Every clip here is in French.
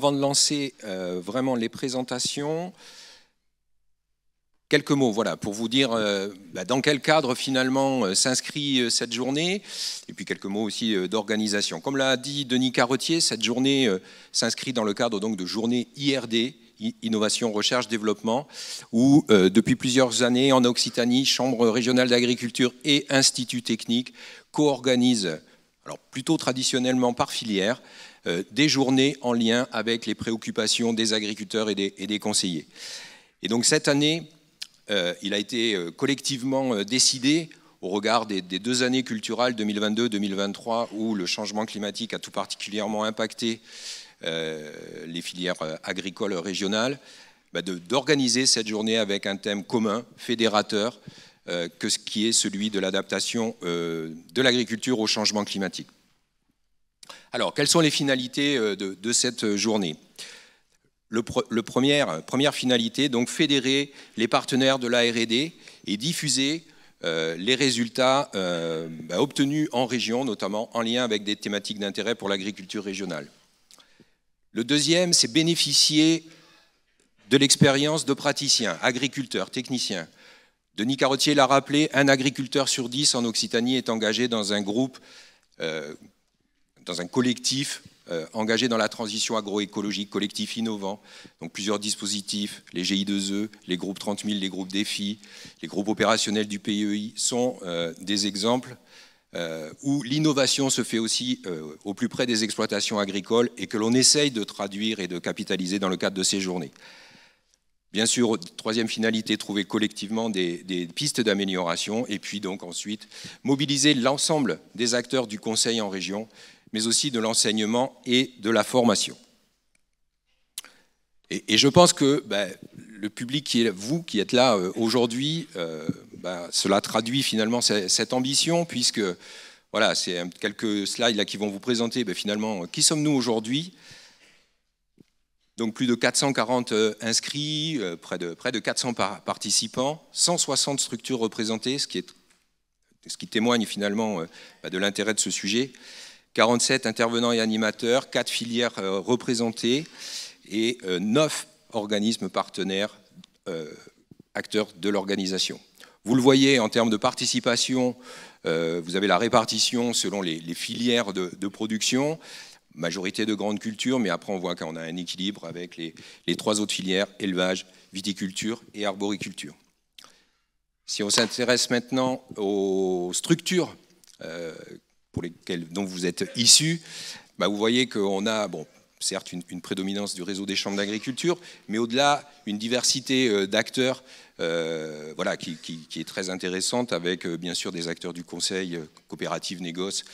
avant de lancer vraiment les présentations, quelques mots, voilà, pour vous dire dans quel cadre finalement s'inscrit cette journée, et puis quelques mots aussi d'organisation. Comme l'a dit Denis Carretier, cette journée s'inscrit dans le cadre donc de journée IRD, Innovation, Recherche, Développement, où depuis plusieurs années en Occitanie, Chambre régionale d'agriculture et Institut technique co-organisent, alors plutôt traditionnellement par filière, des journées en lien avec les préoccupations des agriculteurs et des conseillers. Et donc cette année, il a été collectivement décidé, au regard des 2 années culturales 2022-2023, où le changement climatique a tout particulièrement impacté les filières agricoles régionales, d'organiser cette journée avec un thème commun, fédérateur, que ce qui est celui de l'adaptation de l'agriculture au changement climatique. Alors, quelles sont les finalités de cette journée ? Première finalité, donc fédérer les partenaires de la R&D et diffuser les résultats obtenus en région, notamment en lien avec des thématiques d'intérêt pour l'agriculture régionale. Le deuxième, c'est bénéficier de l'expérience de praticiens, agriculteurs, techniciens. Denis Carretier l'a rappelé, un agriculteur sur 10 en Occitanie est engagé dans un groupe, dans un collectif engagé dans la transition agroécologique, collectif innovant, donc plusieurs dispositifs, les GI2E, les groupes 30 000, les groupes défis, les groupes opérationnels du PEI sont des exemples où l'innovation se fait aussi au plus près des exploitations agricoles et que l'on essaye de traduire et de capitaliser dans le cadre de ces journées. Bien sûr, troisième finalité, trouver collectivement des pistes d'amélioration et puis donc ensuite mobiliser l'ensemble des acteurs du conseil en région, mais aussi de l'enseignement et de la formation. Et je pense que le public qui est vous, qui êtes là aujourd'hui, cela traduit finalement cette ambition, puisque voilà, c'est quelques slides là qui vont vous présenter finalement qui sommes-nous aujourd'hui. Donc plus de 440 inscrits, près de 400 participants, 160 structures représentées, ce qui témoigne finalement de l'intérêt de ce sujet. 47 intervenants et animateurs, 4 filières représentées et 9 organismes partenaires, acteurs de l'organisation. Vous le voyez, en termes de participation, vous avez la répartition selon les filières de production, majorité de grandes cultures, mais après on voit qu'on a un équilibre avec les 3 autres filières, élevage, viticulture et arboriculture. Si on s'intéresse maintenant aux structures dont vous êtes issus, vous voyez qu'on a, certes, une prédominance du réseau des chambres d'agriculture, mais au-delà, une diversité d'acteurs qui est très intéressante, avec bien sûr des acteurs du conseil, coopératives, négoces,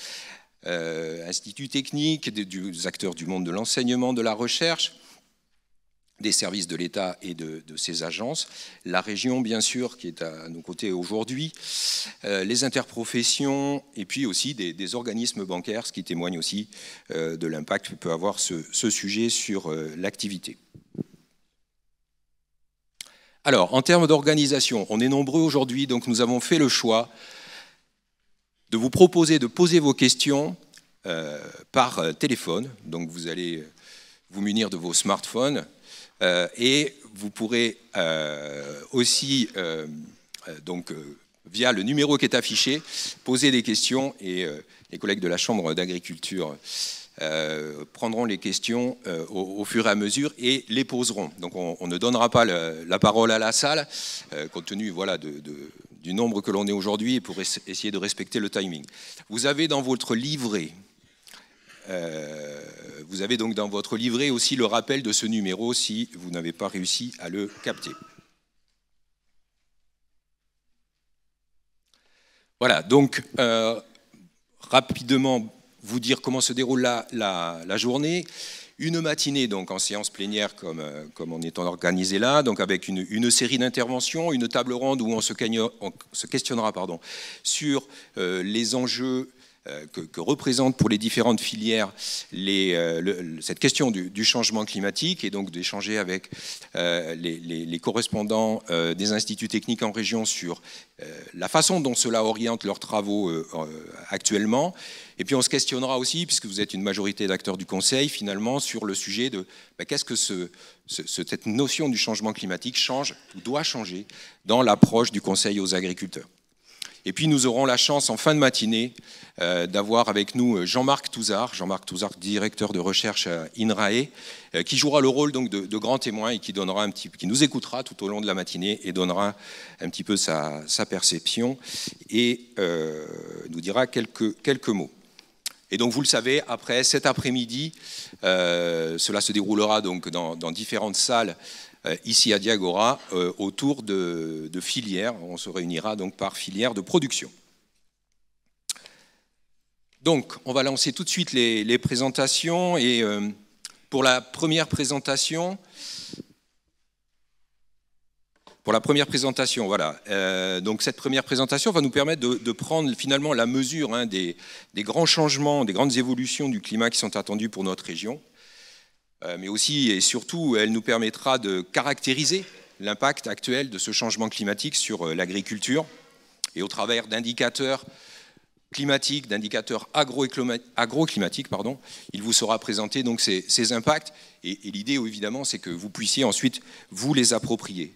instituts techniques, des acteurs du monde de l'enseignement, de la recherche, des services de l'État et de ses agences, la région bien sûr qui est à nos côtés aujourd'hui, les interprofessions et puis aussi des organismes bancaires, ce qui témoigne aussi de l'impact que peut avoir ce sujet sur l'activité. Alors, en termes d'organisation, on est nombreux aujourd'hui, donc nous avons fait le choix de vous proposer de poser vos questions par téléphone, donc vous allez vous munir de vos smartphones, et vous pourrez aussi, via le numéro qui est affiché, poser des questions et les collègues de la Chambre d'agriculture prendront les questions au fur et à mesure et les poseront. Donc on ne donnera pas la parole à la salle, compte tenu du nombre que l'on est aujourd'hui, et pour essayer de respecter le timing. Vous avez dans votre livret aussi le rappel de ce numéro si vous n'avez pas réussi à le capter. Voilà, donc rapidement vous dire comment se déroule la journée. Une matinée donc en séance plénière comme on est organisé là, donc avec une série d'interventions, une table ronde où on se questionnera sur les enjeux que représente pour les différentes filières cette question du changement climatique, et donc d'échanger avec les correspondants des instituts techniques en région sur la façon dont cela oriente leurs travaux actuellement. Et puis on se questionnera aussi, puisque vous êtes une majorité d'acteurs du Conseil, finalement, sur le sujet de qu'est-ce que cette notion du changement climatique change ou doit changer dans l'approche du Conseil aux agriculteurs. Et puis nous aurons la chance en fin de matinée d'avoir avec nous Jean-Marc Touzard, directeur de recherche à INRAE, qui jouera le rôle donc de grand témoin et qui nous écoutera tout au long de la matinée et donnera un petit peu sa perception et nous dira quelques mots. Et donc vous le savez, après cet après-midi, cela se déroulera donc dans différentes salles ici à Diagora, autour de filières. On se réunira donc par filière de production. Donc, on va lancer tout de suite les présentations. Et pour la première présentation, voilà. Donc cette première présentation va nous permettre de prendre finalement la mesure des grands changements, des grandes évolutions du climat qui sont attendus pour notre région. Mais aussi et surtout, elle nous permettra de caractériser l'impact actuel de ce changement climatique sur l'agriculture, et au travers d'indicateurs climatiques, d'indicateurs agroclimatiques, il vous sera présenté donc ces impacts, et l'idée évidemment c'est que vous puissiez ensuite vous les approprier.